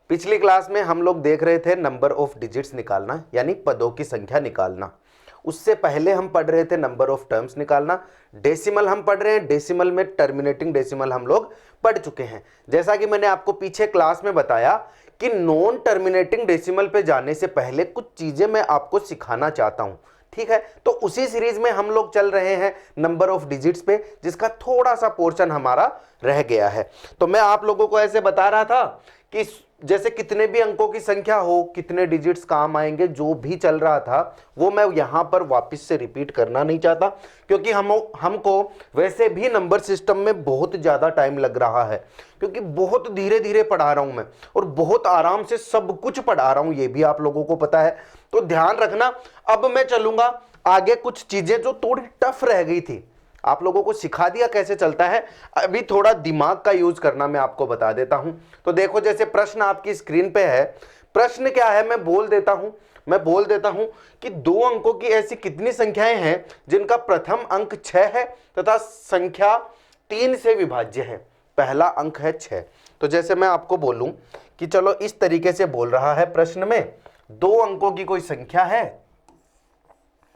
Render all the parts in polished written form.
पिछली क्लास में हम लोग देख रहे थे नंबर ऑफ डिजिट्स निकालना, यानी पदों की संख्या निकालना। उससे पहले हम पढ़ रहे थे नंबर ऑफ टर्म्स निकालना। डेसिमल हम पढ़ रहे हैं, डेसिमल में टर्मिनेटिंग डेसिमल हम लोग पढ़ चुके हैं। जैसा कि मैंने आपको पीछे क्लास में बताया कि नॉन टर्मिनेटिंग डेसिमल पे जाने से पहले कुछ चीजें मैं आपको सिखाना चाहता हूं, ठीक है। तो उसी सीरीज में हम लोग चल रहे हैं नंबर ऑफ डिजिट्स पे, जिसका थोड़ा सा पोर्शन हमारा रह गया है। तो मैं आप लोगों को ऐसे बता रहा था कि जैसे कितने भी अंकों की संख्या हो, कितने डिजिट्स काम आएंगे, जो भी चल रहा था वो मैं यहां पर वापस से रिपीट करना नहीं चाहता, क्योंकि हमको वैसे भी नंबर सिस्टम में बहुत ज्यादा टाइम लग रहा है, क्योंकि बहुत धीरे धीरे पढ़ा रहा हूं मैं और बहुत आराम से सब कुछ पढ़ा रहा हूं, ये भी आप लोगों को पता है। तो ध्यान रखना, अब मैं चलूंगा आगे कुछ चीजें जो थोड़ी टफ रह गई थी, आप लोगों को सिखा दिया कैसे चलता है, अभी थोड़ा दिमाग का यूज करना मैं आपको बता देता हूं। तो देखो, जैसे प्रश्न आपकी स्क्रीन पे है, प्रश्न क्या है मैं बोल देता हूं कि 2 अंकों की ऐसी कितनी संख्याएं हैं जिनका प्रथम अंक 6 है तथा संख्या 3 से विभाज्य है। पहला अंक है 6। तो जैसे मैं आपको बोलूं कि चलो इस तरीके से बोल रहा है प्रश्न में, 2 अंकों की कोई संख्या है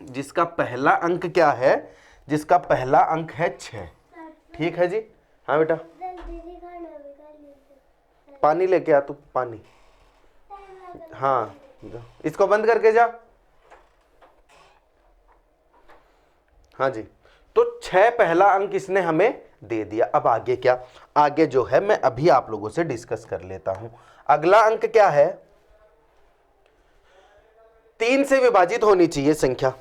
जिसका पहला अंक क्या है, जिसका पहला अंक है 6, ठीक है जी। हाँ बेटा, पानी लेके आ तू, पानी। हाँ, इसको बंद करके जा। हाँ जी, तो 6 पहला अंक इसने हमें दे दिया। अब आगे क्या, आगे जो है मैं अभी आप लोगों से डिस्कस कर लेता हूं। अगला अंक क्या है, 3 से विभाजित होनी चाहिए संख्या।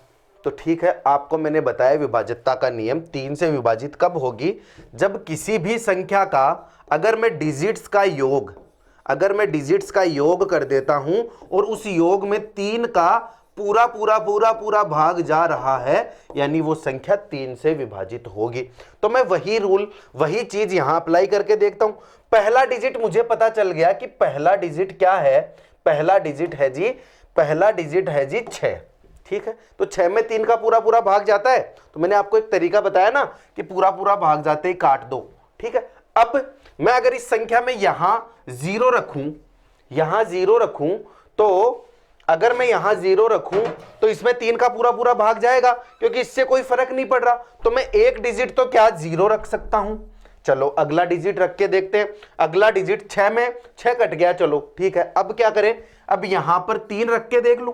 तो ठीक है, आपको मैंने बताया विभाज्यता का नियम, 3 से विभाजित कब होगी, जब किसी भी संख्या का अगर मैं डिजिट्स का योग कर देता हूं और उस योग में 3 का पूरा पूरा पूरा पूरा भाग जा रहा है, यानी वो संख्या 3 से विभाजित होगी। तो मैं वही रूल, वही चीज यहां अप्लाई करके देखता हूं। पहला डिजिट मुझे पता चल गया कि पहला डिजिट क्या है, पहला डिजिट है जी 6, ठीक है। तो 6 में 3 का पूरा पूरा भाग जाता है, तो मैंने आपको एक तरीका बताया ना कि पूरा पूरा भाग जाते ही काट दो, ठीक है। अब मैं अगर इस संख्या में यहां 0 रखूं, तो अगर मैं यहां 0 रखूं तो इसमें 3 का पूरा पूरा भाग जाएगा, क्योंकि इससे कोई फर्क नहीं पड़ रहा। तो मैं एक डिजिट तो क्या 0 रख सकता हूं। चलो अगला डिजिट रख के देखते हैं। अगला डिजिट 6 में 6 कट गया, चलो ठीक है। अब क्या करें, अब यहां पर 3 रख के देख लूं,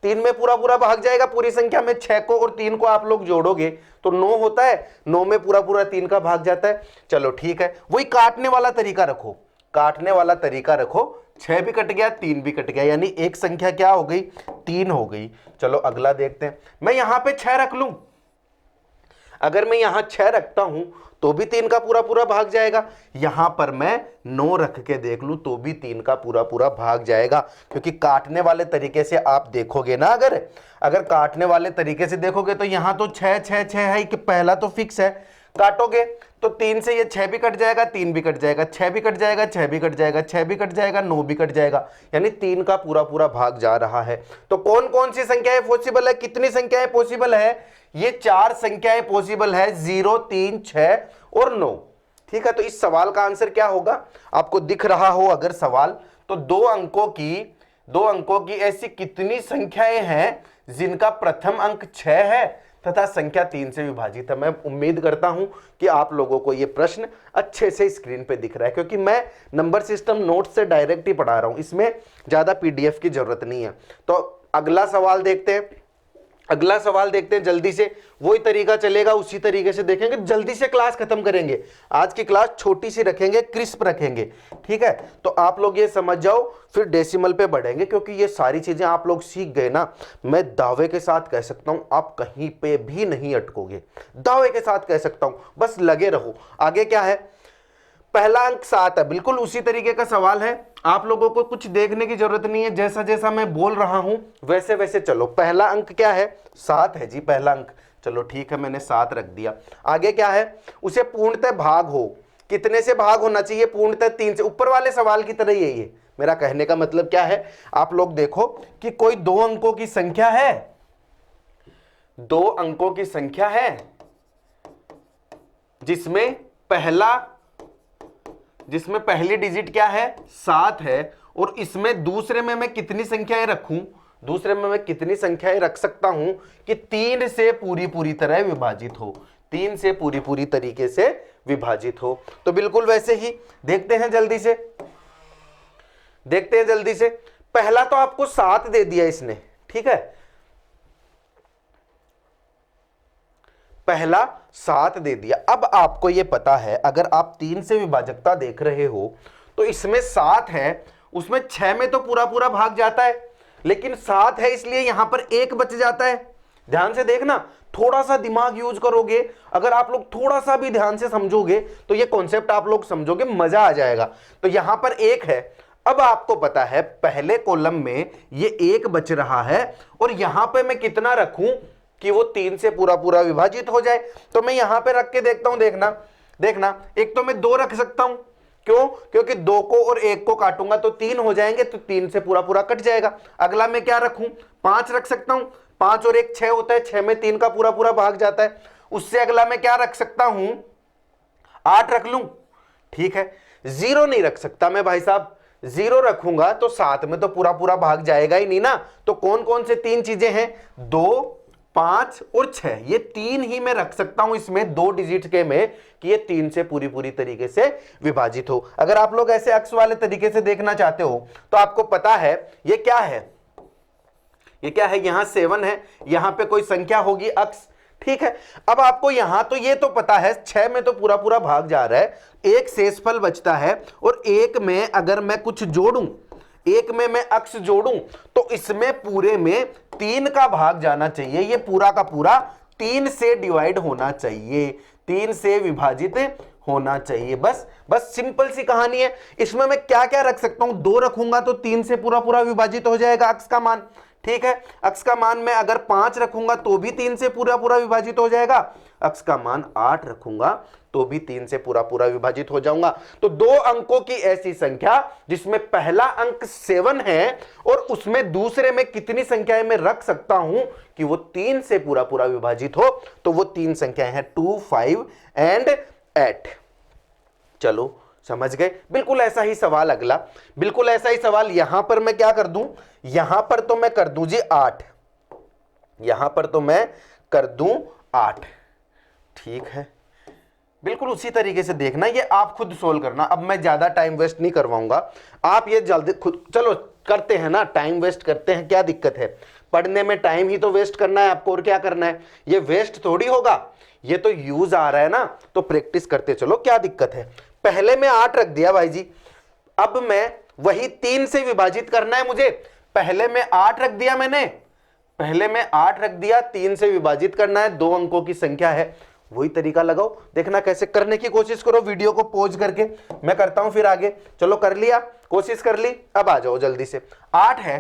3 में पूरा पूरा भाग जाएगा, पूरी संख्या में 6 को और 3 को आप लोग जोड़ोगे तो 9 होता है, 9 में पूरा पूरा 3 का भाग जाता है। चलो ठीक है, वही काटने वाला तरीका रखो, 6 भी कट गया, 3 भी कट गया, यानी एक संख्या क्या हो गई, 3 हो गई। चलो अगला देखते हैं। मैं यहां पे 6 रख लूं, अगर मैं यहां 6 रखता हूं तो भी 3 का पूरा पूरा भाग जाएगा। यहां पर मैं 9 रख के देख लूं तो भी 3 का पूरा पूरा भाग जाएगा, क्योंकि काटने वाले तरीके से आप देखोगे ना, अगर काटने वाले तरीके से देखोगे तो यहां तो 6 6 6 है कि पहला तो फिक्स है, काटोगे तो 3 से ये 6 भी कट जाएगा, 3 भी कट जाएगा, 6 भी कट जाएगा, 6 भी कट जाएगा, 6 भी कट जाएगा, 9 भी कट जाएगा, यानी 3 का पूरा पूरा भाग जा रहा है। तो कौन कौन सी संख्याएं पॉसिबल है, कितनी संख्याएं पॉसिबल है, ये 4 संख्याएं पॉसिबल है, 0 3 6 और 9, ठीक है। तो इस सवाल का आंसर क्या होगा, आपको दिख रहा हो अगर सवाल, तो 2 अंकों की ऐसी कितनी संख्याएं हैं जिनका प्रथम अंक 6 है तथा संख्या 3 से विभाजित है। मैं उम्मीद करता हूं कि आप लोगों को यह प्रश्न अच्छे से स्क्रीन पे दिख रहा है, क्योंकि मैं नंबर सिस्टम नोट से डायरेक्ट ही पढ़ा रहा हूं, इसमें ज्यादा पीडीएफ की जरूरत नहीं है। तो अगला सवाल देखते हैं जल्दी से, वही तरीका चलेगा, उसी तरीके से देखेंगे, जल्दी से क्लास खत्म करेंगे। आज की क्लास छोटी सी रखेंगे, क्रिस्प रखेंगे, ठीक है। तो आप लोग ये समझ जाओ, फिर डेसिमल पे बढ़ेंगे, क्योंकि ये सारी चीजें आप लोग सीख गए ना, मैं दावे के साथ कह सकता हूं आप कहीं पे भी नहीं अटकोगे, दावे के साथ कह सकता हूं, बस लगे रहो। आगे क्या है, पहला अंक 7 है, बिल्कुल उसी तरीके का सवाल है, आप लोगों को कुछ देखने की जरूरत नहीं है, जैसा जैसा मैं बोल रहा हूं वैसे वैसे चलो। पहला अंक क्या है, 7 है जी पहला अंक, चलो ठीक है, मैंने 7 रख दिया। आगे क्या है, उसे पूर्णतः भाग हो, कितने से भाग होना चाहिए, पूर्णतः 3 से, ऊपर वाले सवाल की तरह यही है। मेरा कहने का मतलब क्या है, आप लोग देखो कि कोई 2 अंकों की संख्या है, 2 अंकों की संख्या है जिसमें पहला जिसमें पहली डिजिट क्या है 7 है, और इसमें दूसरे में मैं कितनी संख्याएं रखूं, दूसरे में मैं कितनी संख्याएं रख सकता हूं कि 3 से पूरी तरह विभाजित हो, 3 से पूरी तरीके से विभाजित हो। तो बिल्कुल वैसे ही देखते हैं जल्दी से, देखते हैं जल्दी से। पहला तो आपको 7 दे दिया इसने, ठीक है, पहला 7 दे दिया। अब आपको यह पता है अगर आप 3 से विभाजकता देख रहे हो तो इसमें 7 है, उसमें 6 में तो पूरा भाग जाता है, लेकिन 7 है इसलिए यहां पर 1 बच जाता है। ध्यान से देखना, थोड़ा सा दिमाग यूज करोगे, अगर आप लोग थोड़ा सा भी ध्यान से समझोगे तो ये कॉन्सेप्ट आप लोग समझोगे, मजा आ जाएगा। तो यहां पर 1 है, अब आपको पता है पहले कॉलम में ये 1 बच रहा है, और यहां पे मैं कितना रखूं कि वो 3 से पूरा विभाजित हो जाए। तो मैं यहां पे रख के देखता हूं, देखना एक तो मैं 2 रख सकता हूं, क्यों, क्योंकि 2 को और 1 को काटूंगा तो 3 हो जाएंगे, तो 3 से पूरा कट जाएगा। अगला मैं क्या रखूं, 5 रख सकता हूं, 5 और 1 6 होता है, 6 में 3 का पूरा भाग जाता है। उससे अगला मैं क्या रख सकता हूं, 8 रख लूं, ठीक है। 0 नहीं रख सकता मैं भाई साहब, 0 रखूंगा तो 7 में तो पूरा भाग जाएगा ही नहीं ना। तो कौन कौन से 3 चीजें हैं, 2 5 और 6, ये 3 ही मैं रख सकता हूं इसमें 2 डिजिट के में, कि ये 3 से पूरी तरीके से विभाजित हो। अगर आप लोग ऐसे अक्स वाले तरीके से देखना चाहते हो तो आपको पता है ये क्या है, ये क्या है, यहां 7 है, यहां पे कोई संख्या होगी अक्स, ठीक है। अब आपको यहां तो ये तो पता है 6 में तो पूरा भाग जा रहा है, एक शेषफल बचता है, और एक में अगर मैं कुछ जोड़ूं, एक में मैं अक्स जोड़ूं तो इसमें पूरे में 3 का भाग जाना चाहिए, ये पूरा का पूरा 3 से डिवाइड होना चाहिए, 3 से विभाजित होना चाहिए। बस सिंपल सी कहानी है। इसमें मैं क्या क्या रख सकता हूं, 2 रखूंगा तो 3 से पूरा विभाजित हो जाएगा अक्स का मान, ठीक है। अक्स का मान मैं अगर 5 रखूंगा तो भी 3 से पूरा विभाजित हो जाएगा, अक्स का मान 8 रखूंगा तो भी 3 से पूरा विभाजित हो जाऊंगा। तो 2 अंकों की ऐसी संख्या जिसमें पहला अंक 7 है और उसमें दूसरे में कितनी संख्याएं मैं रख सकता हूं कि वो 3 से पूरा विभाजित हो, तो वो 3 संख्याएं हैं 2 5 एंड 8। चलो समझ गए। बिल्कुल ऐसा ही सवाल अगला, बिल्कुल ऐसा ही सवाल यहां पर मैं क्या कर दूं, यहां पर तो मैं कर दूं जी 8, यहां पर तो मैं कर दूं 8, ठीक है। बिल्कुल उसी तरीके से देखना, ये आप खुद सोल्व करना। अब मैं ज्यादा टाइम वेस्ट नहीं करवाऊंगा, आप ये जल्दी खुद, चलो करते हैं ना, टाइम वेस्ट करते हैं, क्या दिक्कत है, पढ़ने में टाइम ही तो वेस्ट करना है आपको, और क्या करना है, ये वेस्ट थोड़ी होगा, ये तो यूज आ रहा है ना, तो प्रैक्टिस करते चलो, क्या दिक्कत है। पहले में 8 रख दिया भाई जी, अब मैं वही 3 से विभाजित करना है मुझे, पहले में 8 रख दिया मैंने, पहले में 8 रख दिया, 3 से विभाजित करना है, 2 अंकों की संख्या है, वही तरीका लगाओ, देखना कैसे करने की कोशिश करो, वीडियो को पॉज करके मैं करता हूं फिर आगे। चलो कर लिया, कोशिश कर ली, अब आ जाओ जल्दी से। 8 है,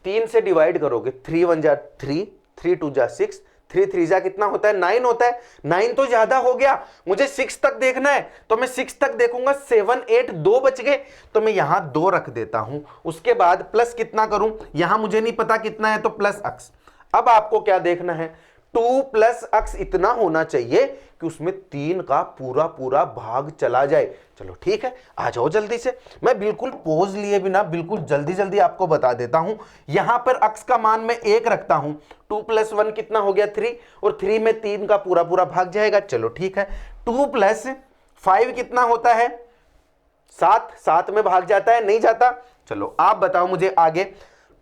3 से डिवाइड करोगे, 3 1 जा 3, 3 2 जा 6, 3 3 जा कितना होता है 9 होता है, 9 तो ज्यादा हो गया, मुझे 6 तक देखना है, तो मैं 6 तक देखूंगा, 7 8 2 बच गए, तो मैं यहां 2 रख देता हूं, उसके बाद प्लस कितना करूं, यहां मुझे नहीं पता कितना है, तो प्लस अक्स। अब आपको क्या देखना है, 2 प्लस अक्स इतना होना चाहिए कि उसमें 3 का पूरा भाग चला जाए। चलो ठीक है, आ जाओ जल्दी से, मैं बिल्कुल पोज लिए बिना बिल्कुल जल्दी आपको बता देता हूं। यहां पर अक्स का मान मैं 1 रखता हूं, 2 + 1 कितना हो गया 3, और 3 में 3 का पूरा भाग जाएगा। चलो ठीक है, 2 + 5 कितना होता है 7, 7 में भाग जाता है नहीं जाता। चलो आप बताओ मुझे आगे,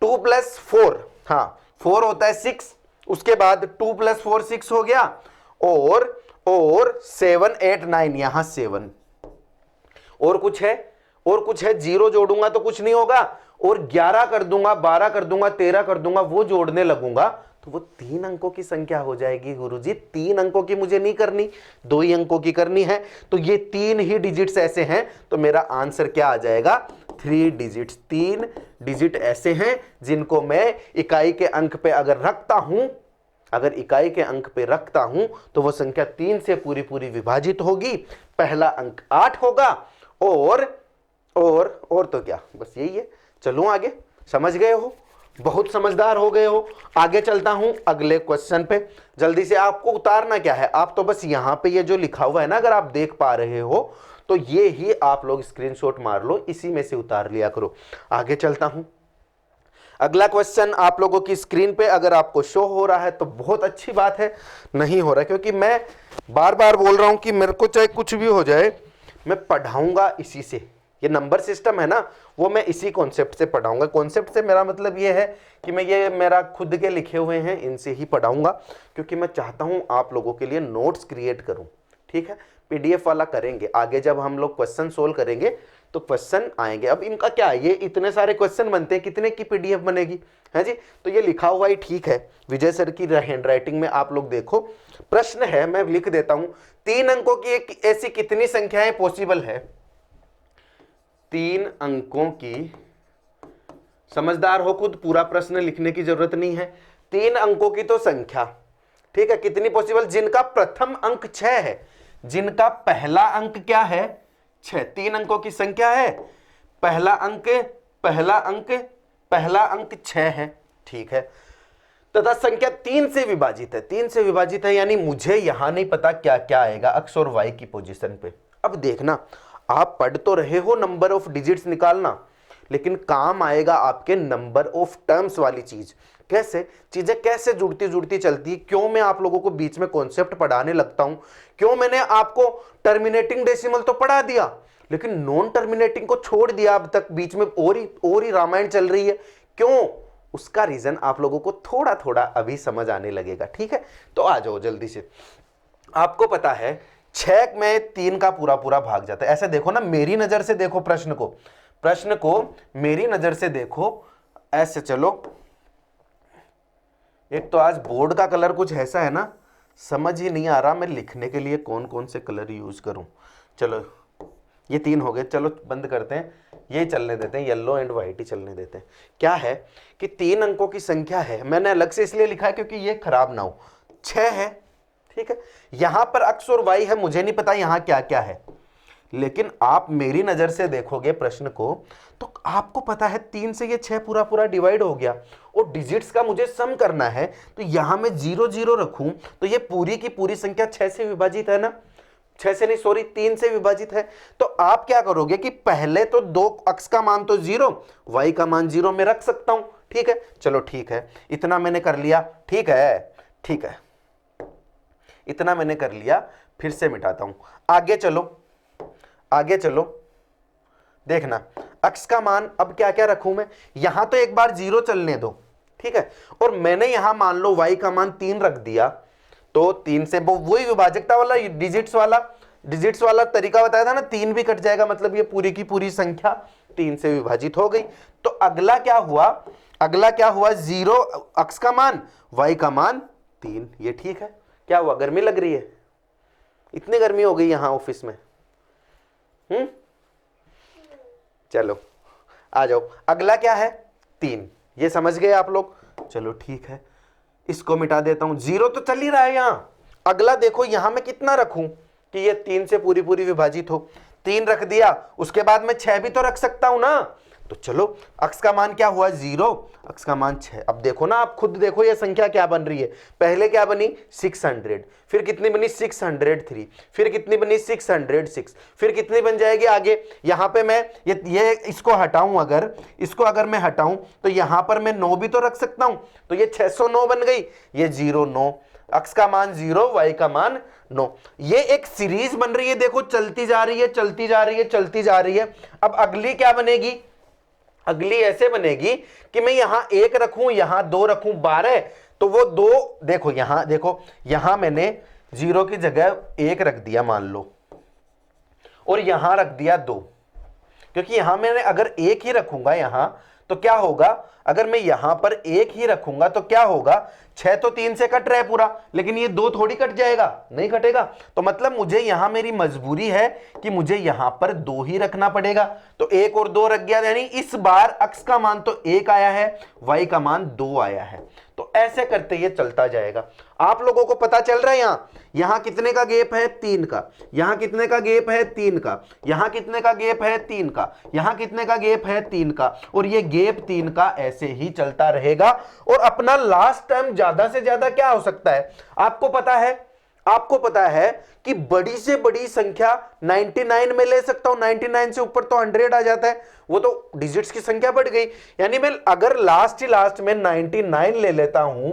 2 + 4, हाँ 4 होता है 6, उसके बाद 2 + 4 6 हो गया, और 7 8 9, यहां 7, और कुछ है 0 जोड़ूंगा तो कुछ नहीं होगा, और 11 कर दूंगा, 12 कर दूंगा, 13 कर दूंगा, वो जोड़ने लगूंगा तो वो 3 अंकों की संख्या हो जाएगी। गुरुजी 3 अंकों की मुझे नहीं करनी, 2 ही अंकों की करनी है, तो ये 3 ही डिजिट्स ऐसे हैं, तो मेरा आंसर क्या आ जाएगा 3 डिजिट्स। 3 डिजिट ऐसे हैं जिनको मैं इकाई के अंक पे अगर रखता हूं, अगर इकाई के अंक पे रखता हूं तो वो संख्या 3 से पूरी विभाजित होगी, पहला अंक 8 होगा, और तो क्या, बस यही है। चलो आगे, समझ गए हो, बहुत समझदार हो गए हो। आगे चलता हूं अगले क्वेश्चन पे, जल्दी से। आपको उतारना क्या है, आप तो बस यहां पे ये जो लिखा हुआ है ना, अगर आप देख पा रहे हो तो ये ही आप लोग स्क्रीनशॉट मार लो, इसी में से उतार लिया करो। आगे चलता हूं। अगला क्वेश्चन आप लोगों की स्क्रीन पे अगर आपको शो हो रहा है तो बहुत अच्छी बात है, नहीं हो रहा है क्योंकि मैं बार बार बोल रहा हूं कि मेरे को चाहे कुछ भी हो जाए मैं पढ़ाऊंगा इसी से। ये नंबर सिस्टम है ना, वो मैं इसी कॉन्सेप्ट से पढ़ाऊंगा। कॉन्सेप्ट से मेरा मतलब ये है कि मैं ये मेरा खुद के लिखे हुए हैं इनसे ही पढ़ाऊंगा, क्योंकि मैं चाहता हूं आप लोगों के लिए नोट्स क्रिएट करूं। ठीक है, पीडीएफ वाला करेंगे आगे, जब हम लोग क्वेश्चन सोल्व करेंगे तो क्वेश्चन आएंगे। अब इनका क्या है, ये इतने सारे क्वेश्चन बनते हैं, कितने की पीडीएफ बनेगी है जी। तो ये लिखा हुआ ही ठीक है, विजय सर की हैंडराइटिंग में आप लोग देखो। प्रश्न है, मैं लिख देता हूं, 3 अंकों की एक ऐसी कितनी संख्याएं पॉसिबल है। 3 अंकों की, समझदार हो खुद, पूरा प्रश्न लिखने की जरूरत नहीं है। 3 अंकों की तो संख्या, ठीक है, कितनी पॉसिबल, जिनका प्रथम अंक 6 है, जिनका पहला अंक क्या है 6। 3 अंकों की संख्या है, पहला अंक 6 है, ठीक है, तथा संख्या 3 से विभाजित है। 3 से विभाजित है यानी मुझे यहां नहीं पता क्या क्या आएगा x और y की पोजीशन पे। अब देखना, आप पढ़ तो रहे हो नंबर ऑफ डिजिट्स निकालना, लेकिन काम आएगा आपके नंबर ऑफ टर्म्स वाली चीज। कैसे चीजें कैसे जुड़ती जुड़ती चलती है, क्यों मैं आप लोगों को बीच में कॉन्सेप्ट पढ़ाने लगता हूं, क्यों मैंने आपको टर्मिनेटिंग डेसिमल तो पढ़ा दिया लेकिन नॉन टर्मिनेटिंग को छोड़ दिया, अब तक बीच में और ही रामायण चल रही है, क्यों, उसका रीजन आप लोगों को थोड़ा थोड़ा अभी समझ आने लगेगा। ठीक है, तो आ जाओ जल्दी से। आपको पता है 6 में 3 का पूरा पूरा भाग जाता है। ऐसे देखो ना, मेरी नजर से देखो प्रश्न को मेरी नजर से देखो, ऐसे चलो। एक तो आज बोर्ड का कलर कुछ ऐसा है ना, समझ ही नहीं आ रहा मैं लिखने के लिए कौन कौन से कलर यूज करूं। चलो ये 3 हो गए, चलो बंद करते हैं, ये चलने देते हैं, येलो एंड व्हाइट ही चलने देते हैं। क्या है कि 3 अंकों की संख्या है, मैंने अलग से इसलिए लिखा है क्योंकि ये खराब ना हो। 6 है, ठीक है, यहां पर x और y है, मुझे नहीं पता यहां क्या क्या है, लेकिन आप मेरी नजर से देखोगे प्रश्न को तो आपको पता है 3 से ये 6 पूरा पूरा डिवाइड हो गया, और डिजिट्स का मुझे सम करना है, तो यहां मैं 0 0 रखूं तो ये पूरी की पूरी संख्या 6 से विभाजित है ना, 6 से नहीं सॉरी 3 से विभाजित है। तो आप क्या करोगे कि पहले तो 2 x का मान तो 0, y का मान 0 में रख सकता हूं। ठीक है, चलो ठीक है, इतना मैंने कर लिया, ठीक है, इतना मैंने कर लिया, फिर से मिटाता हूं। आगे चलो, देखना x का मान अब क्या क्या रखूं मैं, यहां तो एक बार 0 चलने दो, ठीक है, और मैंने यहां मान लो y का मान 3 रख दिया, तो 3 से वो वही विभाजकता वाला डिजिट्स वाला तरीका बताया था ना, 3 भी कट जाएगा, मतलब ये पूरी की पूरी संख्या 3 से विभाजित हो गई। तो अगला क्या हुआ 0 x का मान, y का मान 3, ये ठीक है। क्या हुआ, गर्मी लग रही है, इतनी गर्मी हो गई यहां ऑफिस में। चलो आ जाओ, अगला क्या है 3, ये समझ गए आप लोग, चलो ठीक है, इसको मिटा देता हूं, 0 तो चल ही रहा है यहां। अगला देखो यहां मैं कितना रखूं कि ये 3 से पूरी पूरी विभाजित हो, 3 रख दिया, उसके बाद मैं 6 भी तो रख सकता हूं ना, तो चलो x का मान क्या हुआ 0, x का मान 6। अब देखो ना, आप खुद देखो ये संख्या क्या बन रही है, पहले क्या बनी 600, फिर कितनी बनी 603, फिर कितनी बनी 606, फिर कितनी बन जाएगी आगे। यहां पे मैं ये इसको हटाऊं, अगर मैं हटाऊं तो यहां पर मैं 9 भी तो रख सकता हूं, तो ये 609 बन गई, ये 0 9, x का मान 0, y का मान 9। ये एक सीरीज बन रही है, देखो चलती जा रही है। अब अगली क्या बनेगी, अगली ऐसे बनेगी कि मैं यहां 1 रखूं, यहां 2 रखूं, 12, तो वो 2 देखो यहां मैंने 0 की जगह 1 रख दिया मान लो, और यहां रख दिया 2, क्योंकि यहां मैंने अगर 1 ही रखूंगा यहां तो क्या होगा, अगर मैं यहां पर 1 ही रखूंगा तो क्या होगा, 6 तो 3 से कट रहा है पूरा, लेकिन ये 2 थोड़ी कट जाएगा, नहीं कटेगा, तो मतलब मुझे यहां मेरी मजबूरी है कि मुझे यहां पर 2 ही रखना पड़ेगा। तो 1 और 2 रख गया, यानी इस बार x का मान तो 1 आया है, y का मान 2 आया है। तो ऐसे करते ये चलता जाएगा। आप लोगों को पता चल रहा है यहां कितने का गैप है 3 का, यहां कितने का गैप है 3 का, यहां कितने का गैप है 3 का, यहां कितने का गैप है 3 का, और ये गैप 3 का ऐसे ही चलता रहेगा। और अपना लास्ट टर्म ज्यादा से ज्यादा क्या हो सकता है, आपको पता है आपको पता है कि बड़ी से बड़ी संख्या 99 में ले सकता हूं, 99 से ऊपर तो 100 आ जाता है, वो तो डिजिट्स की संख्या बढ़ गई। यानी मैं अगर लास्ट में 99 ले लेता हूं,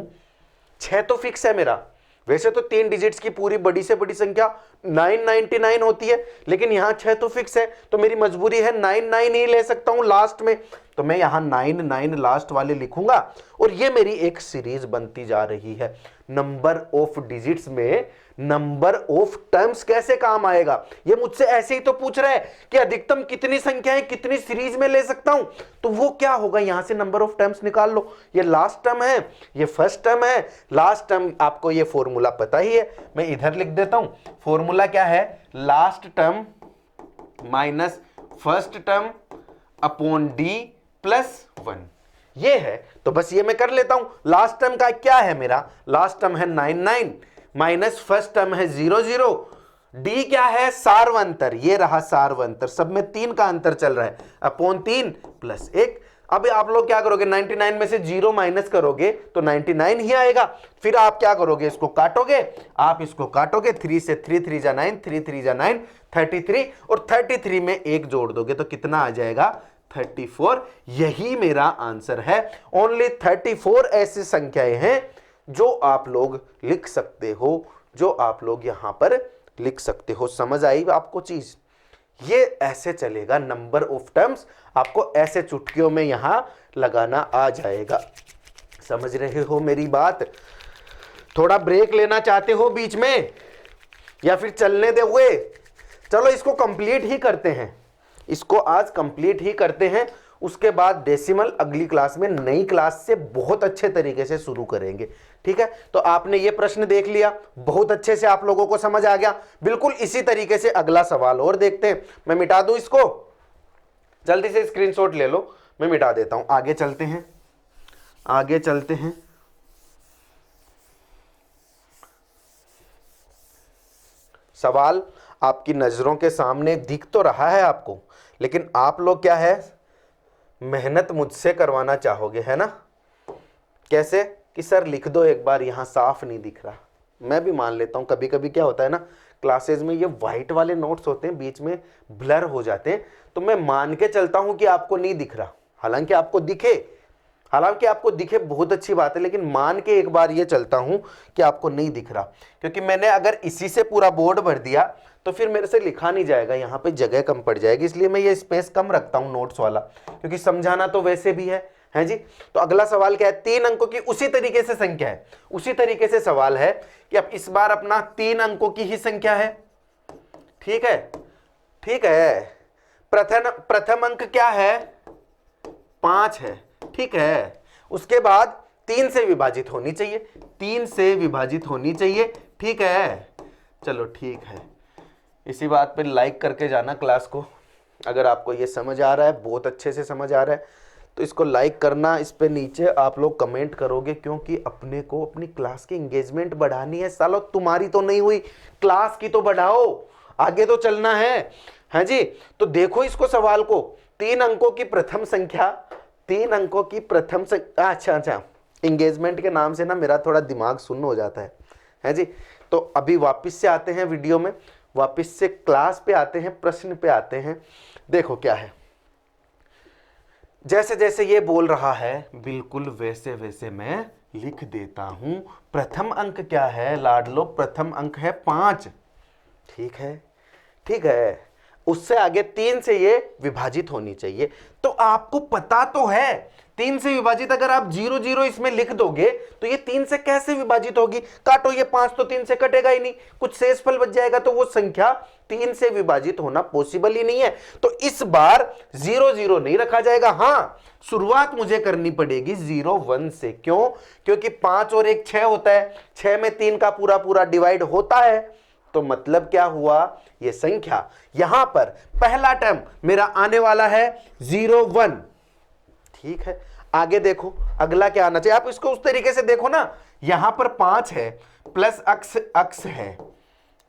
6 तो फिक्स है मेरा। वैसे तो 3 डिजिट्स की पूरी बड़ी से बड़ी संख्या 999 होती है, लेकिन यहां 6 तो फिक्स है, तो मेरी मजबूरी है 99 ही ले सकता हूं लास्ट में, तो मैं यहां 99 लास्ट वाले लिखूंगा और ये मेरी एक सीरीज बनती जा रही है। नंबर ऑफ डिजिट्स में नंबर ऑफ टर्म्स कैसे काम आएगा? ये मुझसे ऐसे ही तो पूछ रहा है कि अधिकतम कितनी संख्याएं कितनी सीरीज में ले सकता हूं, तो वो क्या होगा, यहां से नंबर ऑफ टर्म्स निकाल लो। ये लास्ट टर्म है, ये फर्स्ट टर्म है, लास्ट टर्म आपको ये फॉर्मूला पता ही है, मैं इधर लिख देता हूं। फॉर्मूला क्या है? Last term minus first term upon D plus 1, ये है। तो बस ये मैं कर लेता हूं। लास्ट टर्म का क्या है मेरा? लास्ट टर्म है 99 माइनस फर्स्ट टर्म है 00, डी क्या है? सार्वंतर, ये रहा सार्वंतर, सब में 3 का अंतर चल रहा है, अपॉन 3 प्लस 1। अब आप लोग क्या करोगे? 99 में से 0 माइनस करोगे तो 99 ही आएगा। फिर आप क्या करोगे? इसको काटोगे, आप इसको काटोगे, 3 से 3 3 जा 9, 3 3 जा 9, 33, और 33 में 1 जोड़ दोगे तो कितना आ जाएगा? 34। यही मेरा आंसर है। ओनली 34 ऐसी संख्याएं हैं जो आप लोग लिख सकते हो, जो आप लोग यहां पर लिख सकते हो। समझ आई आपको चीज? ये ऐसे चलेगा। नंबर ऑफ टर्म्स आपको ऐसे चुटकियों में यहां लगाना आ जाएगा। समझ रहे हो मेरी बात? थोड़ा ब्रेक लेना चाहते हो बीच में या फिर चलने दे हुए? चलो इसको कंप्लीट ही करते हैं, इसको आज कंप्लीट ही करते हैं। उसके बाद डेसिमल अगली क्लास में, नई क्लास से बहुत अच्छे तरीके से शुरू करेंगे। ठीक है, तो आपने ये प्रश्न देख लिया, बहुत अच्छे से आप लोगों को समझ आ गया। बिल्कुल इसी तरीके से अगला सवाल और देखते हैं। मैं मिटा दूं इसको, जल्दी से स्क्रीनशॉट ले लो, मैं मिटा देता हूं। आगे चलते हैं, आगे चलते हैं। सवाल आपकी नजरों के सामने दिख तो रहा है आपको, लेकिन आप लोग क्या है, मेहनत मुझसे करवाना चाहोगे, है ना? कैसे कि सर लिख दो एक बार, यहां साफ नहीं दिख रहा। मैं भी मान लेता हूं, कभी कभी क्या होता है ना, क्लासेज में ये व्हाइट वाले नोट्स होते हैं, बीच में ब्लर हो जाते हैं, तो मैं मान के चलता हूं कि आपको नहीं दिख रहा। हालांकि आपको दिखे बहुत अच्छी बात है, लेकिन मान के एक बार ये चलता हूं कि आपको नहीं दिख रहा, क्योंकि मैंने अगर इसी से पूरा बोर्ड भर दिया तो फिर मेरे से लिखा नहीं जाएगा, यहाँ पे जगह कम पड़ जाएगी। इसलिए मैं ये स्पेस कम रखता हूँ नोट्स वाला, क्योंकि समझाना तो वैसे भी है जी। तो अगला सवाल क्या है? 3 अंकों की उसी तरीके से संख्या है, उसी तरीके से सवाल है कि अब इस बार अपना 3 अंकों की ही संख्या है। ठीक है, ठीक है। प्रथम अंक क्या है? 5 है। ठीक है, उसके बाद 3 से विभाजित होनी चाहिए, 3 से विभाजित होनी चाहिए। ठीक है, चलो ठीक है। इसी बात पे लाइक करके जाना क्लास को, अगर आपको ये समझ आ रहा है, बहुत अच्छे से समझ आ रहा है, तो इसको लाइक करना। इस पे नीचे आप लोग कमेंट करोगे, क्योंकि अपने को अपनी क्लास की एंगेजमेंट बढ़ानी है। सालो तुम्हारी तो नहीं हुई, क्लास की तो बढ़ाओ, आगे तो चलना है जी। तो देखो इसको, सवाल को, 3 अंकों की प्रथम संख्या, 3 अंकों की प्रथम संख्या। अच्छा, एंगेजमेंट के नाम से ना मेरा थोड़ा दिमाग सुन्न हो जाता है जी। तो अभी वापस से आते हैं वीडियो में, वापस से क्लास पे आते हैं, प्रश्न पे आते हैं। देखो क्या है, जैसे जैसे ये बोल रहा है बिल्कुल वैसे वैसे मैं लिख देता हूं। प्रथम अंक क्या है लाडलो? प्रथम अंक है 5। ठीक है, ठीक है। उससे आगे 3 से ये विभाजित होनी चाहिए। तो आपको पता तो है 3 से विभाजित, अगर आप 0 0 इसमें लिख दोगे तो ये 3 से कैसे विभाजित होगी? काटो, ये 5 तो 3 से कटेगा ही नहीं, कुछ शेषफल बच जाएगा, तो वो संख्या 3 से विभाजित होना पॉसिबल ही नहीं है। तो इस बार 0 0 नहीं रखा जाएगा। हाँ, शुरुआत मुझे करनी पड़ेगी 0 1 से। क्यों? क्योंकि 5 और 1 6 होता है, 6 में 3 का पूरा पूरा डिवाइड होता है। तो मतलब क्या हुआ, ये संख्या यहां पर पहला टर्म मेरा आने वाला है 0 1। ठीक है, आगे देखो अगला क्या आना चाहिए। आप इसको उस तरीके से देखो ना, यहां पर 5 है प्लस अक्स है।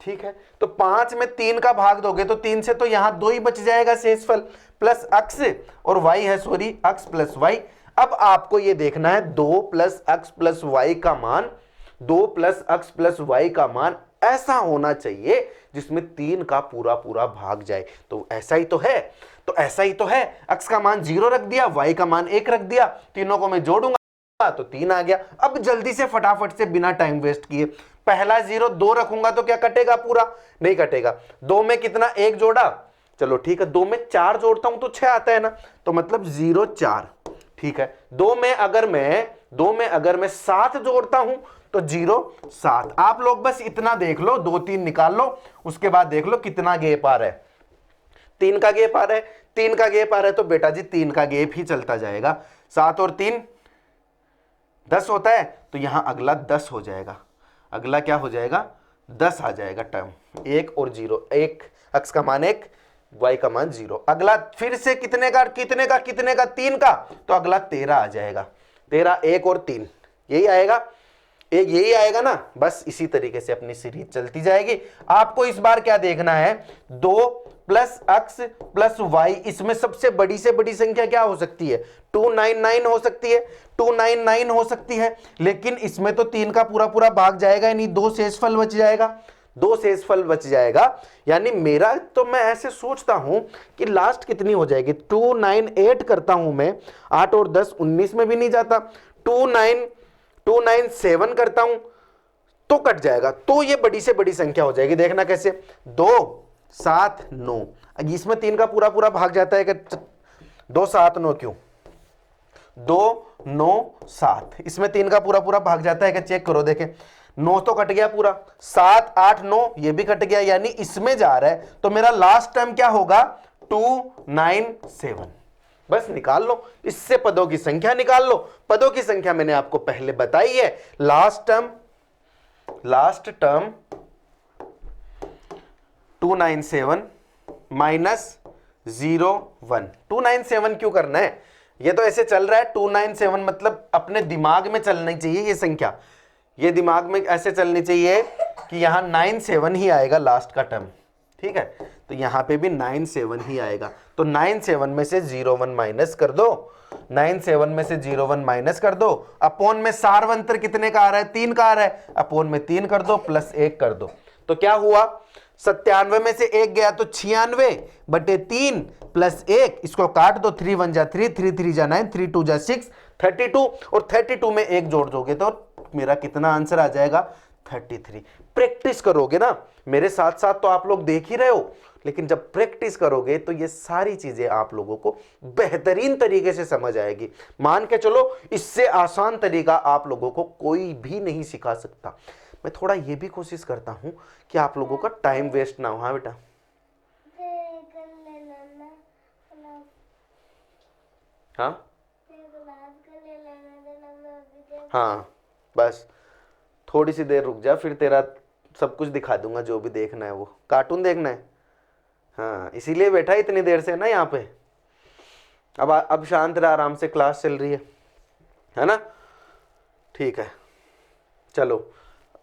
ठीक है, तो 5 में 3 का भाग दोगे तो 3 से तो यहां 2 ही बच जाएगा शेषफल, प्लस अक्स और वाई है, सॉरी अक्स प्लस वाई। अब आपको ये देखना है 2 प्लस अक्स प्लस वाई का मान, 2 प्लस अक्स प्लस वाई का मान ऐसा होना चाहिए जिसमें 3 का पूरा पूरा भाग जाए। तो ऐसा ही तो है, तो ऐसा ही तो है। x का मान 0 रख दिया, y का मान 1 रख दिया, तीनों को मैं जोड़ूंगा तो 3 आ गया। अब जल्दी से फटाफट से बिना टाइम वेस्ट किए, पहला 0 2 रखूंगा तो क्या कटेगा पूरा? नहीं कटेगा। 2 में कितना 1 जोड़ा, चलो ठीक है, 2 में 4 जोड़ता हूं तो 6 आता है ना, तो मतलब 0 4, ठीक है। 2 में अगर मैं 7 जोड़ता हूं तो 0 7। आप लोग बस इतना देख लो, 2 3 निकाल लो, उसके बाद देख लो कितना गैप आ रहा है। 3 का गैप आ रहा है, 3 का गैप आ रहा है तो बेटा जी 3 का गैप ही चलता जाएगा। 7 और 3 10 होता है, तो यहां अगला 10 हो जाएगा। अगला क्या हो जाएगा? 10 आ जाएगा टर्म। 1 और 0, 1 x का मान 1, y का मान 0। अगला फिर से कितने का 3 का, तो अगला 13 आ जाएगा। 13 1 और 3 यही आएगा, एक यही आएगा ना। बस इसी तरीके से अपनी सीरीज चलती जाएगी। आपको इस बार क्या देखना है? 2 प्लस x प्लस y, इसमें सबसे बड़ी से बड़ी संख्या क्या हो सकती है? 299 हो सकती है, 299 हो सकती है, लेकिन इसमें तो 3 का पूरा पूरा भाग जाएगा ही नहीं, 2 शेषफल बच जाएगा, 2 शेषफल बच जाएगा। यानी मेरा तो मैं ऐसे सोचता हूं कि लास्ट कितनी हो जाएगी? 298 करता हूं मैं, 8 और 10 19 में भी नहीं जाता। 297 करता हूं तो कट जाएगा, तो ये बड़ी से बड़ी संख्या हो जाएगी। देखना कैसे? 2 7 9, इसमें 3 का पूरा पूरा भाग जाता है कि 2 7 9 क्यों? 2 9 7, इसमें 3 का पूरा पूरा भाग जाता है कि चेक करो, देखें 9 तो कट गया पूरा, 7 8 9 ये भी कट गया, यानी इसमें जा रहा है। तो मेरा लास्ट टर्म क्या होगा? 297। बस निकाल लो, इससे पदों की संख्या निकाल लो। पदों की संख्या मैंने आपको पहले बताई है। Last term 297 minus 01। 297 क्यों करना है? ये तो ऐसे चल रहा है 297, मतलब अपने दिमाग में चलनी चाहिए ये संख्या, ये दिमाग में ऐसे चलनी चाहिए कि यहां 97 ही आएगा लास्ट का टर्म, ठीक है। तो यहां पे भी 97 ही आएगा, तो 97 में से 01 माइनस कर दो, 97 में से 01 माइनस कर दो। अपोन में सारवंतर कितने का आ रहा है? 3 का आ रहा है, अपोन में 3 कर दो, प्लस 1 कर दो। तो क्या हुआ? 97 में से 1 गया तो 96 बटे 3 प्लस 1, इसको काट दो, 3 1 जा 3, 3 3 जा 9, 3 2 जा 6, 32, और 32 में 1 जोड़ दोगे तो मेरा कितना आंसर आ जाएगा? 33। प्रैक्टिस करोगे ना, मेरे साथ साथ तो आप लोग देख ही रहे हो, लेकिन जब प्रैक्टिस करोगे तो ये सारी चीजें आप लोगों को बेहतरीन तरीके से समझ आएगी। मान के चलो, इससे आसान तरीका आप लोगों को कोई भी नहीं सिखा सकता। मैं थोड़ा ये भी कोशिश करता हूं कि आप लोगों का टाइम वेस्ट ना हो। हाँ बेटा, हाँ बस थोड़ी सी देर रुक जा, फिर तेरा सब कुछ दिखा दूंगा, जो भी देखना है वो। कार्टून देखना है? हाँ, इसीलिए बैठा इतनी देर से ना यहाँ पे। अब शांत रहा, आराम से क्लास चल रही है ना? ठीक है, चलो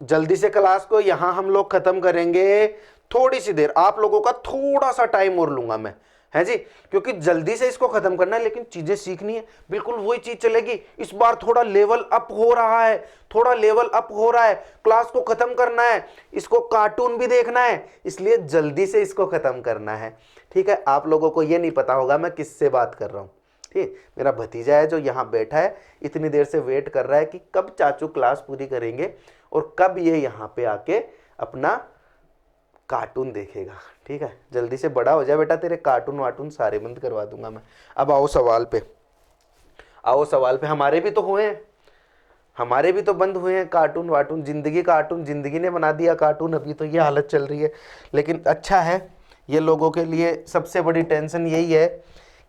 जल्दी से क्लास को यहाँ हम लोग खत्म करेंगे। थोड़ी सी देर, आप लोगों का थोड़ा सा टाइम और लूंगा मैं, है जी, क्योंकि जल्दी से इसको खत्म करना है, लेकिन चीजें सीखनी है। बिल्कुल वही चीज चलेगी, इस बार थोड़ा लेवल अप हो रहा है, थोड़ा लेवल अप हो रहा है। क्लास को खत्म करना है, इसको कार्टून भी देखना है, इसलिए जल्दी से इसको खत्म करना है, ठीक है। आप लोगों को ये नहीं पता होगा मैं किससे बात कर रहा हूँ, ठीक। मेरा भतीजा है जो यहाँ बैठा है, इतनी देर से वेट कर रहा है कि कब चाचू क्लास पूरी करेंगे और कब ये यहाँ पे आके अपना कार्टून देखेगा, ठीक है। जल्दी से बड़ा हो जाए बेटा, तेरे कार्टून वाटून सारे बंद करवा दूंगा मैं। अब आओ सवाल पे, आओ सवाल पे। हमारे भी तो हुए हैं, हमारे भी तो बंद हुए हैं कार्टून वाटून। जिंदगी ने बना दिया कार्टून, अभी तो ये हालत चल रही है। लेकिन अच्छा है, ये लोगों के लिए सबसे बड़ी टेंशन यही है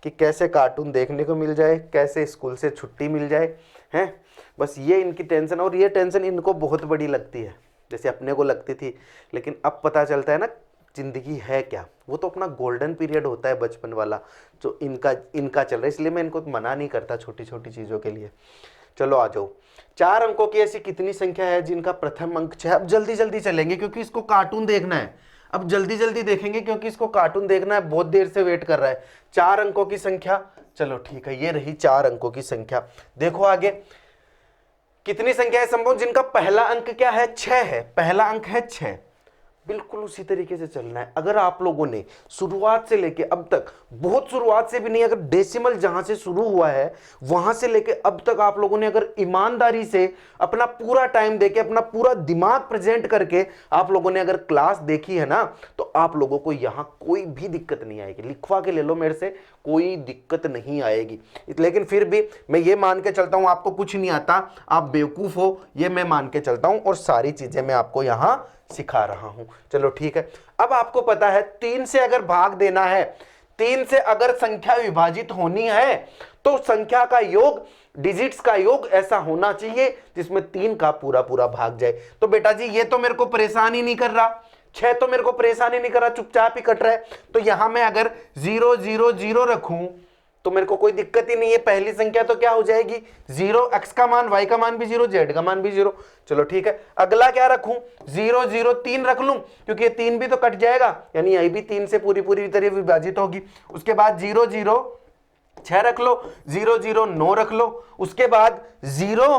कि कैसे कार्टून देखने को मिल जाए, कैसे स्कूल से छुट्टी मिल जाए, हैं। बस ये इनकी टेंशन, और ये टेंशन इनको बहुत बड़ी लगती है, जैसे अपने को लगती थी। लेकिन अब पता चलता है ना जिंदगी है क्या। वो तो अपना गोल्डन पीरियड होता है बचपन वाला, जो इनका चल रहा है। इसलिए मैं इनको मना नहीं करता छोटी छोटी चीज़ों के लिए। चलो आ जाओ। 4 अंकों की ऐसी कितनी संख्या है जिनका प्रथम अंक 6? अब जल्दी जल्दी चलेंगे क्योंकि इसको कार्टून देखना है। अब जल्दी जल्दी देखेंगे क्योंकि इसको कार्टून देखना है, बहुत देर से वेट कर रहा है। 4 अंकों की संख्या, चलो ठीक है, ये रही 4 अंकों की संख्या। देखो आगे कितनी संख्या है संभव जिनका पहला अंक क्या है? 6 है। पहला अंक है 6, बिल्कुल उसी तरीके से चलना है। अगर आप लोगों ने शुरुआत से लेके अब तक, बहुत शुरुआत से भी नहीं, अगर डेसिमल जहां से शुरू हुआ है वहां से लेके अब तक आप लोगों ने अगर ईमानदारी से अपना पूरा टाइम देके, अपना पूरा दिमाग प्रेजेंट करके आप लोगों ने अगर क्लास देखी है ना, तो आप लोगों को यहां कोई भी दिक्कत नहीं आएगी। लिखवा के ले लो मेरे से, कोई दिक्कत नहीं आएगी। लेकिन फिर भी मैं ये मान के चलता हूं आपको कुछ नहीं आता, आप बेवकूफ हो, ये मैं मान के चलता हूं, और सारी चीजें मैं आपको यहां सिखा रहा हूं। चलो ठीक है। अब आपको पता है 3 से अगर भाग देना है, 3 से अगर संख्या विभाजित होनी है, तो संख्या का योग, डिजिट्स का योग ऐसा होना चाहिए जिसमें 3 का पूरा पूरा भाग जाए। तो बेटा जी ये तो मेरे को परेशान ही नहीं कर रहा, 6 तो मेरे को परेशान ही नहीं कर रहा, चुपचाप ही कट रहा है। तो यहां मैं अगर 0 0 0 रखूं तो मेरे को कोई दिक्कत ही नहीं है। पहली संख्या तो क्या हो जाएगी 0, x का मान, y का मान भी 0, z का मान भी 0। चलो ठीक है। अगला क्या रखूं, 0 0 3 रख लूं, क्योंकि ये 3 भी तो कट जाएगा, यानी यही भी 3 से पूरी पूरी तरह विभाजित होगी। उसके बाद 0 0 6 रख लो, 0 0 9 रख लो। उसके बाद 0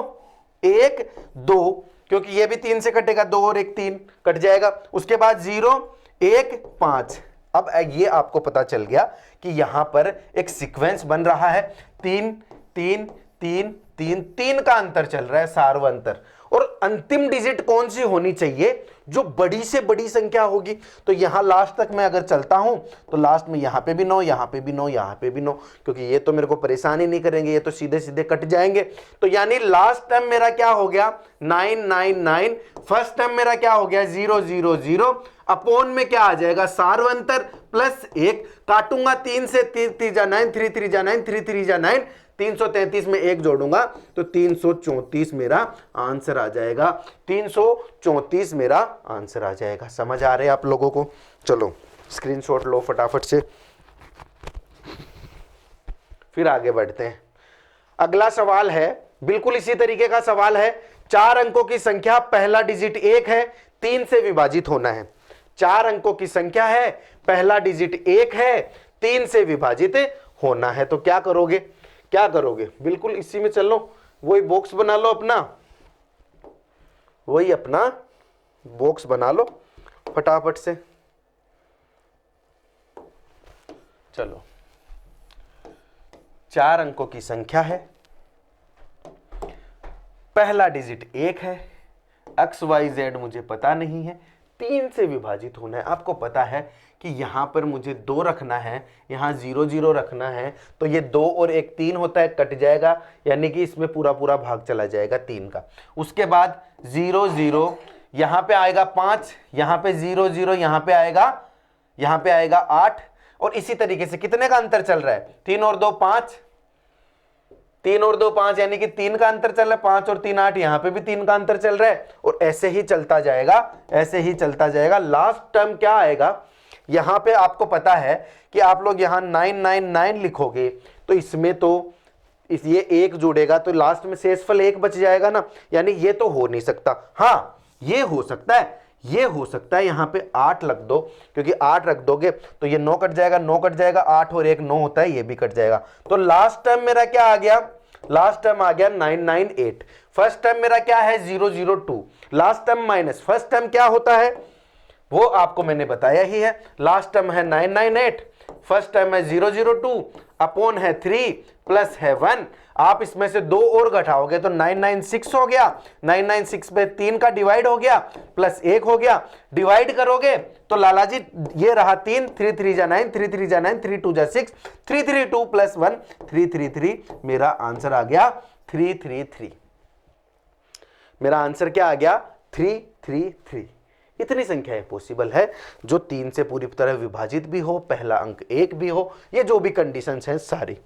1 2, क्योंकि ये भी 3 से कटेगा, 2 और 1 3 कट जाएगा। उसके बाद 0 1 5। अब ये आपको पता चल गया कि यहां पर एक सीक्वेंस बन रहा है, 3 3 3 3 3 का अंतर चल रहा है, सार्वंतर। और अंतिम डिजिट कौन सी होनी चाहिए, जो बड़ी से बड़ी संख्या होगी। तो यहां लास्ट तक मैं अगर चलता हूं तो लास्ट में यहां पे भी 9, यहां पे भी 9, यहां पे भी 9, क्योंकि ये तो मेरे को परेशान ही नहीं करेंगे, ये तो सीधे सीधे कट जाएंगे। तो यानी लास्ट टाइम मेरा क्या हो गया 9 9 9, फर्स्ट टाइम मेरा क्या हो गया 0 0 0, अपोन में क्या आ जाएगा सार्वंतर प्लस 1, काटूंगा 3 से, 3 3 जा 9, 3 3 जा 9, 3 3 जा 9, 333 में 1 जोड़ूंगा तो 334 मेरा आंसर आ जाएगा। 334 मेरा आंसर आ जाएगा। समझ आ रहे हैं आप लोगों को? चलो स्क्रीनशॉट लो फटाफट से, फिर आगे बढ़ते हैं। अगला सवाल है, बिल्कुल इसी तरीके का सवाल है। 4 अंकों की संख्या, पहला डिजिट 1 है, 3 से विभाजित होना है। 4 अंकों की संख्या है, पहला डिजिट 1 है, 3 से विभाजित होना है। तो क्या करोगे, क्या करोगे? बिल्कुल इसी में चलो, वही बॉक्स बना लो अपना, वही अपना बॉक्स बना लो फटाफट से। चलो 4 अंकों की संख्या है, पहला डिजिट 1 है, एक्स वाई जेड मुझे पता नहीं है, 3 से विभाजित होना है। आपको पता है कि यहां पर मुझे 2 रखना है, यहां 0 0 रखना है, तो ये 2 और 1 3 होता है, कट जाएगा, यानी कि इसमें पूरा पूरा भाग चला जाएगा 3 का। उसके बाद 0 0, यहां पे आएगा 5, यहां पे 0 0, यहां पे आएगा 8, और इसी तरीके से कितने का अंतर चल रहा है 3 और 2 5, 3 और 2 5, यानी कि 3 का अंतर चल रहा है, 5 और 3 8, यहां पे भी 3 का अंतर चल रहा है, और ऐसे ही चलता जाएगा, ऐसे ही चलता जाएगा। लास्ट टर्म क्या आएगा, यहां पे आपको पता है कि आप लोग यहां 999 लिखोगे तो इसमें तो ये 1 जुड़ेगा तो लास्ट में शेषफल 1 बच जाएगा ना, यानी ये तो हो नहीं सकता। हाँ ये हो सकता है, ये हो सकता है, यहां पे 8 रख दो, क्योंकि 8 रख दोगे तो ये 9 कट जाएगा, 9 कट जाएगा, 8 और 1 9 होता है, ये भी कट जाएगा। तो लास्ट टर्म मेरा क्या आ गया, लास्ट टर्म आ गया 998। फर्स्ट टर्म मेरा क्या है 002, last term minus first term क्या होता है वो आपको मैंने बताया ही है। लास्ट टर्म है 998, फर्स्ट टर्म है 002, अपॉन है 3 प्लस है 1। आप इसमें से 2 और घटाओगे तो 996 हो गया, 996 पे 3 का डिवाइड हो गया, प्लस 1 हो गया, डिवाइड करोगे तो लाला जी ये रहा 3, 3 3 जा 9, 3 3 जा 9, 3 2 जा 6, 332 प्लस 1 333, मेरा आंसर आ गया 333। मेरा आंसर क्या आ गया 333। इतनी संख्याएं पॉसिबल है जो 3 से पूरी तरह विभाजित भी हो, पहला अंक 1 भी हो, ये जो भी कंडीशंस हैं सारी।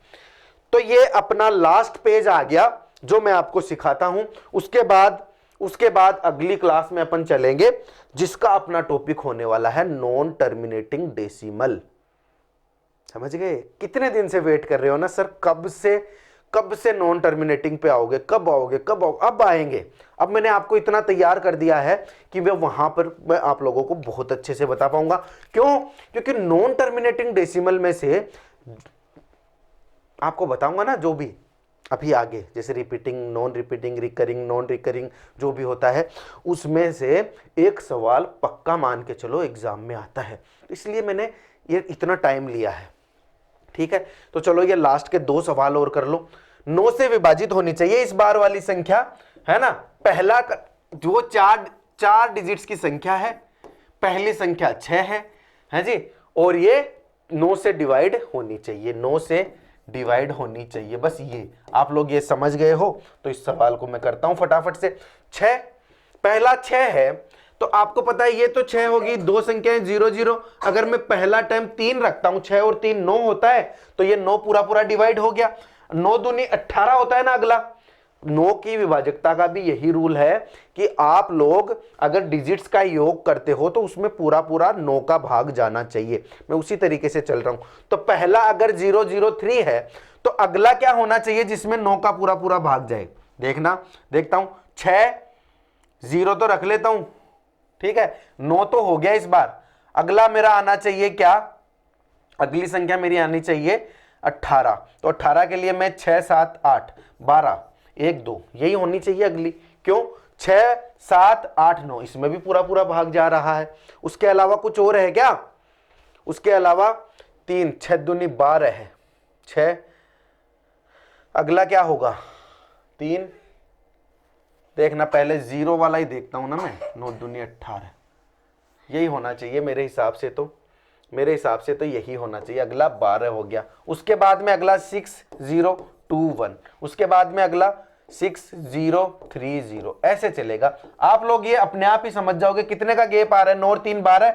तो ये अपना लास्ट पेज आ गया जो मैं आपको सिखाता हूं। उसके बाद अगली क्लास में अपन चलेंगे जिसका अपना टॉपिक होने वाला है नॉन टर्मिनेटिंग डेसिमल। समझ गए? कितने दिन से वेट कर रहे हो ना सर, कब से नॉन टर्मिनेटिंग पे आओगे, कब आओगे, कब आओगे? अब आएंगे। अब मैंने आपको इतना तैयार कर दिया है कि मैं वहां पर मैं आप लोगों को बहुत अच्छे से बता पाऊंगा। क्यों? क्योंकि नॉन टर्मिनेटिंग डेसिमल में से आपको बताऊंगा ना, जो भी अभी आगे जैसे repeating, non repeating, recurring, non recurring जो भी होता है, उसमें से एक सवाल पक्का मान के चलो एग्जाम में आता है, इसलिए मैंने ये इतना टाइम लिया है। ठीक है, तो चलो ये लास्ट के 2 सवाल और कर लो। 9 से विभाजित होनी चाहिए इस बार वाली संख्या, है ना। पहला जो 4 डिजिट्स की संख्या है, पहली संख्या 6 है जी, और ये 9 से डिवाइड होनी चाहिए, 9 से डिवाइड होनी चाहिए। बस ये आप लोग ये समझ गए हो, तो इस सवाल को मैं करता हूं फटाफट से। 6, पहला 6 है, तो आपको पता है ये तो 6 होगी, 2 संख्याएं 0 0। अगर मैं पहला टाइम 3 रखता हूं, 6 और 3 9 होता है, तो ये 9 पूरा पूरा डिवाइड हो गया। 9 दूनी 18 होता है ना अगला। 9 की विभाजकता का भी यही रूल है कि आप लोग अगर डिजिट्स का योग करते हो तो उसमें पूरा पूरा 9 का भाग जाना चाहिए। मैं उसी तरीके से चल रहा हूं। तो पहला अगर 0 0 3 है, तो अगला क्या होना चाहिए जिसमें 9 का पूरा पूरा भाग जाए। देखना, देखता हूं, 6 0 तो रख लेता हूं, ठीक है, 9 तो हो गया इस बार। अगला मेरा आना चाहिए क्या, अगली संख्या मेरी आनी चाहिए 18। तो 18 के लिए मैं 6 7 8 12 1 2 यही होनी चाहिए अगली। क्यों, 6 7 8 9, इसमें भी पूरा पूरा भाग जा रहा है। उसके अलावा कुछ और है क्या, उसके अलावा 3 6 दूनी 12 है, 6, अगला क्या होगा 3। देखना पहले 0 वाला ही देखता हूं ना मैं, 9 दूनी 18, यही होना चाहिए मेरे हिसाब से। तो मेरे हिसाब से तो यही होना चाहिए। अगला 12 हो गया, उसके बाद में अगला 6 0 2 1, उसके बाद में अगला 6 0 3 0, ऐसे चलेगा। आप लोग ये अपने आप ही समझ जाओगे कितने का गैप आ रहा है। 9 और 3 12,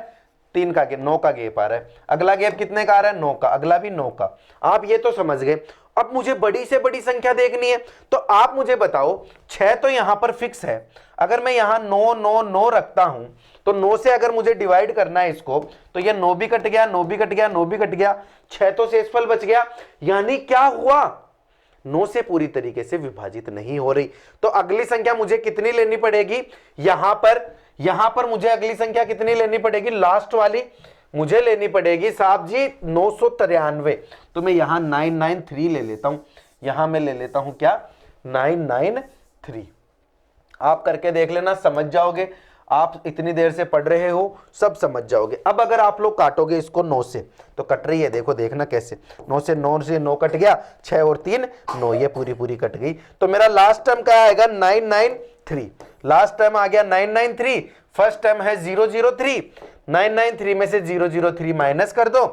3 का 9 का गैप आ रहा है। अगला गैप कितने का आ रहा है, 9 का, अगला भी 9 का। आप ये तो समझ गए। अब मुझे बड़ी से बड़ी संख्या देखनी है, तो आप मुझे बताओ, 6 तो यहां पर फिक्स है। अगर मैं यहां 9 9 9 रखता हूं, तो 9 से अगर मुझे डिवाइड करना है इसको, तो यह 9 भी कट गया, 9 भी कट गया, 9 भी कट गया, 6 तो शेषफल बच गया। यानी क्या हुआ, 9 से पूरी तरीके से विभाजित नहीं हो रही। तो अगली संख्या मुझे कितनी लेनी पड़ेगी, यहां पर मुझे अगली संख्या कितनी लेनी पड़ेगी, लास्ट वाली मुझे लेनी पड़ेगी साहब जी 993। तो मैं यहां 993 ले लेता हूं, यहां मैं ले लेता हूं क्या 993। आप करके देख लेना, समझ जाओगे। आप इतनी देर से पढ़ रहे हो, सब समझ जाओगे। अब अगर आप लोग काटोगे इसको 9 से, तो कट रही है, देखो देखना कैसे। 9 से 9 कट गया, 6 और 3 9, ये पूरी पूरी कट गई। तो मेरा लास्ट टर्म क्या आएगा 993, लास्ट टर्म आ गया 993। फर्स्ट टर्म है 003, 993 में से 003 माइनस कर दो,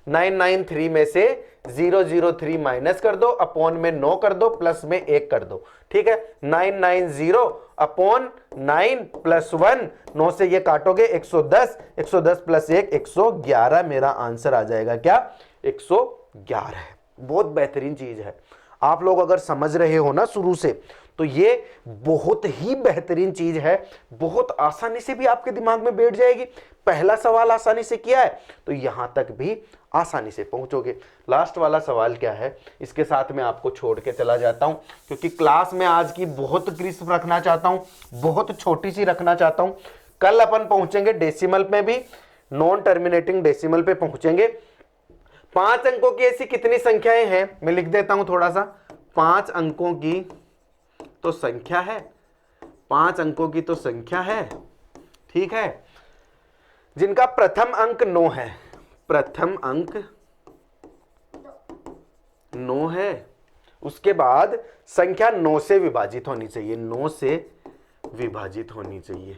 993 में से 003 माइनस कर दो, अपॉन में 9 कर दो, प्लस में 1 कर दो। ठीक है, 990 अपॉन 9 प्लस 1, 9 से ये काटोगे 110, 110 प्लस 1 111। मेरा आंसर आ जाएगा क्या 111 है। बहुत बेहतरीन चीज है। आप लोग अगर समझ रहे हो ना शुरू से, तो ये बहुत ही बेहतरीन चीज है, बहुत आसानी से भी आपके दिमाग में बैठ जाएगी। पहला सवाल आसानी से किया है, तो यहां तक भी आसानी से पहुंचोगे। लास्ट वाला सवाल क्या है, इसके साथ मैं आपको छोड़ के चला जाता हूं, क्योंकि क्लास में आज की बहुत क्रिस्प रखना चाहता हूं, बहुत छोटी सी रखना चाहता हूं। कल अपन पहुंचेंगे डेसिमल में भी, नॉन टर्मिनेटिंग डेसिमल पे पहुंचेंगे। 5 अंकों की ऐसी कितनी संख्याएं हैं, मैं लिख देता हूं थोड़ा सा। 5 अंकों की तो संख्या है, 5 अंकों की तो संख्या है, ठीक है, जिनका प्रथम अंक 9 है, प्रथम अंक 9 है। उसके बाद संख्या 9 से विभाजित होनी चाहिए, 9 से विभाजित होनी चाहिए।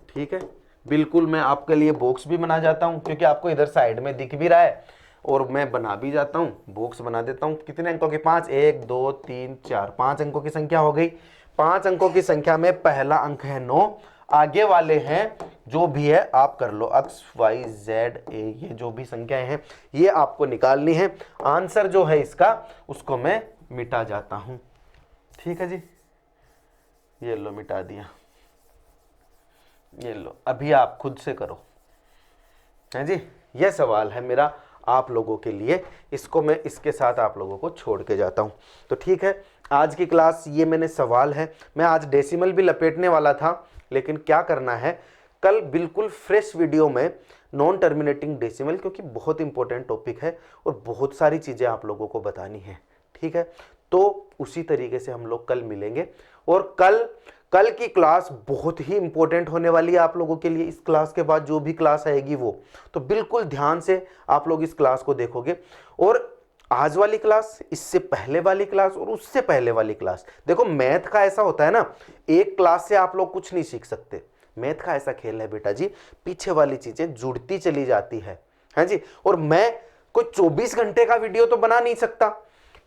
ठीक है, बिल्कुल। मैं आपके लिए बॉक्स भी बना जाता हूं, क्योंकि आपको इधर साइड में दिख भी रहा है, और मैं बना भी जाता हूं, बॉक्स बना देता हूं। कितने अंकों की, 5, 1 2 3 4, 5 अंकों की संख्या हो गई। 5 अंकों की संख्या में पहला अंक है 9, आगे वाले हैं जो भी है आप कर लो, x y z a, ये जो भी संख्याएं हैं ये आपको निकालनी है। आंसर जो है इसका, उसको मैं मिटा जाता हूं। ठीक है जी, ये लो मिटा दिया, ये लो, अभी आप खुद से करो। है जी, ये सवाल है मेरा आप लोगों के लिए, इसको मैं इसके साथ आप लोगों को छोड़ के जाता हूं। तो ठीक है, आज की क्लास ये मैंने सवाल है। मैं आज डेसिमल भी लपेटने वाला था, लेकिन क्या करना है, कल बिल्कुल फ्रेश वीडियो में नॉन टर्मिनेटिंग डेसिमल, क्योंकि बहुत इंपॉर्टेंट टॉपिक है और बहुत सारी चीज़ें आप लोगों को बतानी है। ठीक है, तो उसी तरीके से हम लोग कल मिलेंगे। और कल की क्लास बहुत ही इंपॉर्टेंट होने वाली है आप लोगों के लिए। इस क्लास के बाद जो भी क्लास आएगी वो, तो बिल्कुल ध्यान से आप लोग इस क्लास को देखोगे। और आज वाली क्लास, इससे पहले वाली क्लास और उससे पहले वाली क्लास, देखो मैथ का ऐसा होता है ना, एक क्लास से आप लोग कुछ नहीं सीख सकते। मैथ का ऐसा खेल है बेटा जी, पीछे वाली चीजें जुड़ती चली जाती है जी। और मैं कोई 24 घंटे का वीडियो तो बना नहीं सकता,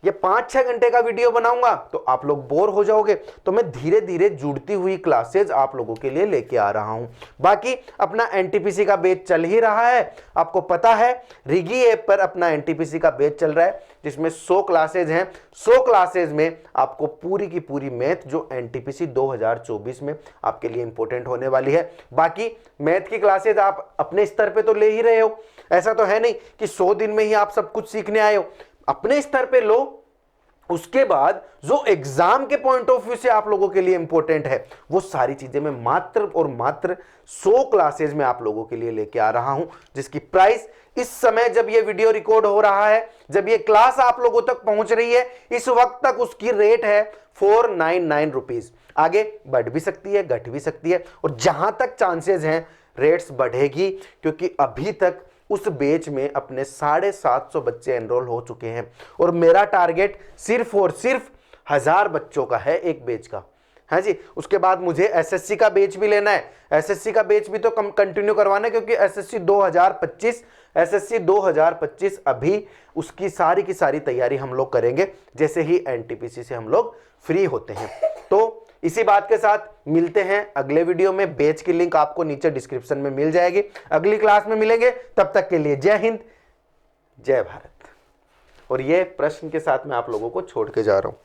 ये 5-6 घंटे का वीडियो बनाऊंगा तो आप लोग बोर हो जाओगे। तो मैं धीरे धीरे जुड़ती हुई क्लासेज आप लोगों के लिए लेके आ रहा हूं। बाकी अपना एनटीपीसी का बैच चल ही रहा है, आपको पता है रिगी ऐप पर अपना एनटीपीसी का बैच चल रहा है, जिसमें 100 क्लासेज हैं। 100 क्लासेज में आपको पूरी की पूरी मैथ जो एनटीपीसी 2024 में आपके लिए इंपॉर्टेंट होने वाली है। बाकी मैथ की क्लासेज आप अपने स्तर पे तो ले ही रहे हो, ऐसा तो है नहीं कि 100 दिन में ही आप सब कुछ सीखने आए हो। अपने स्तर पे लो, उसके बाद जो एग्जाम के पॉइंट ऑफ व्यू से आप लोगों के लिए इंपॉर्टेंट है वो सारी चीजें मैं मात्र और मात्र 100 क्लासेज में आप लोगों के लिए लेके आ रहा हूं, जिसकी प्राइस इस समय जब ये वीडियो रिकॉर्ड हो रहा है, जब ये क्लास आप लोगों तक पहुंच रही है, इस वक्त तक उसकी रेट है 499 रुपीज। आगे बढ़ भी सकती है, घट भी सकती है, और जहां तक चांसेस हैं रेट्स बढ़ेगी, क्योंकि अभी तक उस बैच में अपने 750 बच्चे एनरोल हो चुके हैं और मेरा टारगेट सिर्फ और सिर्फ 1000 बच्चों का है एक बैच का, है जी। उसके बाद मुझे एसएससी का बैच भी लेना है, एसएससी का बैच भी तो कंटिन्यू करवाना है, क्योंकि एसएससी 2025 अभी उसकी सारी की सारी तैयारी हम लोग करेंगे जैसे ही एनटीपीसी से हम लोग फ्री होते हैं। तो इसी बात के साथ मिलते हैं अगले वीडियो में। बैच की लिंक आपको नीचे डिस्क्रिप्शन में मिल जाएगी। अगली क्लास में मिलेंगे, तब तक के लिए जय हिंद, जय भारत। और ये प्रश्न के साथ मैं आप लोगों को छोड़ के जा रहा हूं।